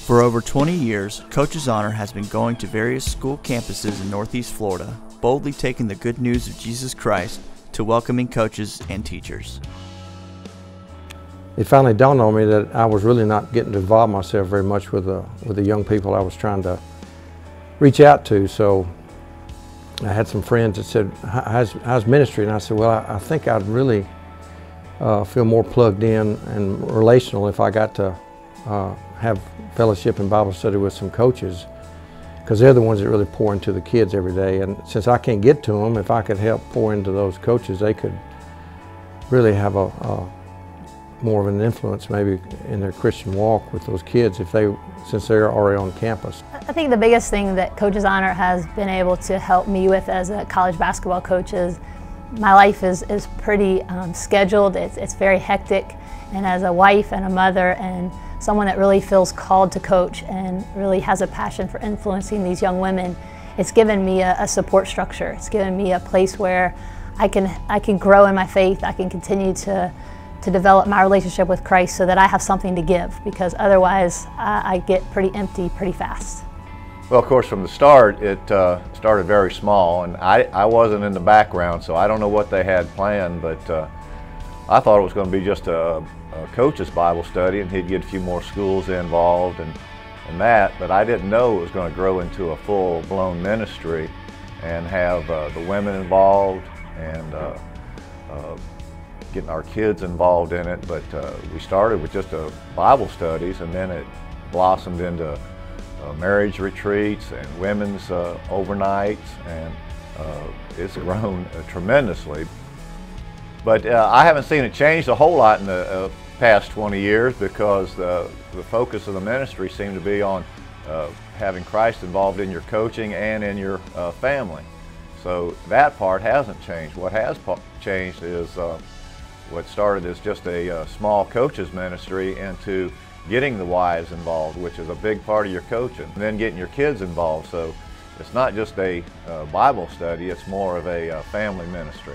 For over 20 years, Coach's Honor has been going to various school campuses in Northeast Florida, boldly taking the good news of Jesus Christ to welcoming coaches and teachers. It finally dawned on me that I was really not getting to involve myself very much with the young people I was trying to reach out to. So I had some friends that said, how's ministry? And I said, well, I think I'd really feel more plugged in and relational if I got to have fellowship and Bible study with some coaches, because they're the ones that really pour into the kids every day. And since I can't get to them, if I could help pour into those coaches, they could really have more of an influence maybe in their Christian walk with those kids since they're already on campus. I think the biggest thing that Coach's Honor has been able to help me with as a college basketball coach is my life is pretty scheduled. It's very hectic, and as a wife and a mother and someone that really feels called to coach and really has a passion for influencing these young women, it's given me a support structure. It's given me a place where I can grow in my faith. I can continue to develop my relationship with Christ so that I have something to give, because otherwise I get pretty empty pretty fast. Well, of course, from the start, it started very small, and I wasn't in the background, so I don't know what they had planned, but I thought it was going to be just a coach's Bible study, and he'd get a few more schools involved and that, but I didn't know it was going to grow into a full-blown ministry and have the women involved and getting our kids involved in it. But we started with just Bible studies, and then it blossomed into marriage retreats and women's overnights, and it's grown tremendously. But I haven't seen it change a whole lot in the past 20 years, because the focus of the ministry seemed to be on having Christ involved in your coaching and in your family. So that part hasn't changed. What has changed is what started as just a small coaches ministry into getting the wives involved, which is a big part of your coaching, and then getting your kids involved. So it's not just a Bible study, it's more of a family ministry.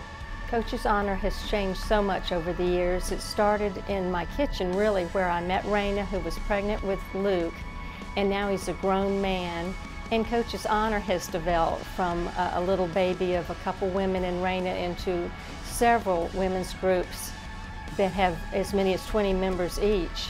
Coach's Honor has changed so much over the years. It started in my kitchen, really, where I met Raina, who was pregnant with Luke, and now he's a grown man. And Coach's Honor has developed from a little baby of a couple women and Raina into several women's groups that have as many as 20 members each.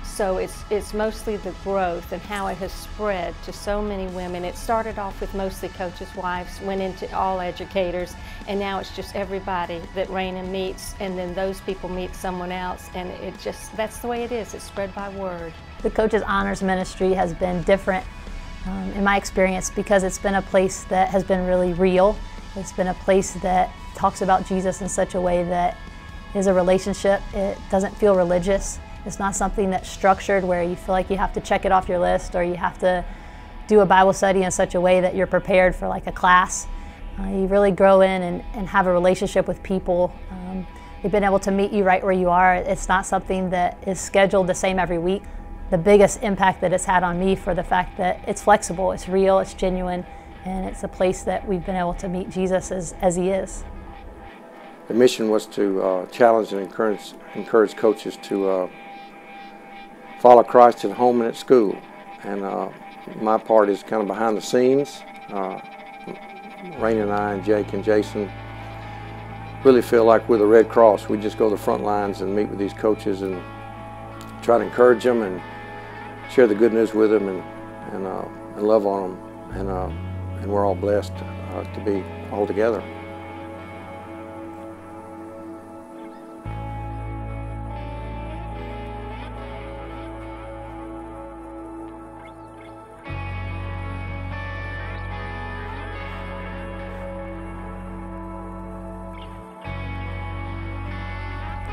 So it's mostly the growth and how it has spread to so many women. It started off with mostly coaches' wives, went into all educators, and now it's just everybody that Raina meets, and then those people meet someone else, and that's the way it is. It's spread by word. The Coach's Honors ministry has been different in my experience, because it's been a place that has been really real. It's been a place that talks about Jesus in such a way that is a relationship. It doesn't feel religious. It's not something that's structured where you feel like you have to check it off your list, or you have to do a Bible study in such a way that you're prepared for like a class. You really grow in and have a relationship with people. They've been able to meet you right where you are. It's not something that is scheduled the same every week. The biggest impact that it's had on me for the fact that it's flexible, it's real, it's genuine, and it's a place that we've been able to meet Jesus as he is. The mission was to challenge and encourage coaches to follow Christ at home and at school. And my part is kind of behind the scenes. Raina and I and Jake and Jason really feel like we're the Red Cross. We just go to the front lines and meet with these coaches and try to encourage them and share the good news with them and love on them. And we're all blessed to be all together.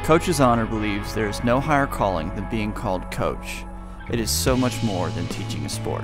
Coach's Honor believes there is no higher calling than being called coach. It is so much more than teaching a sport.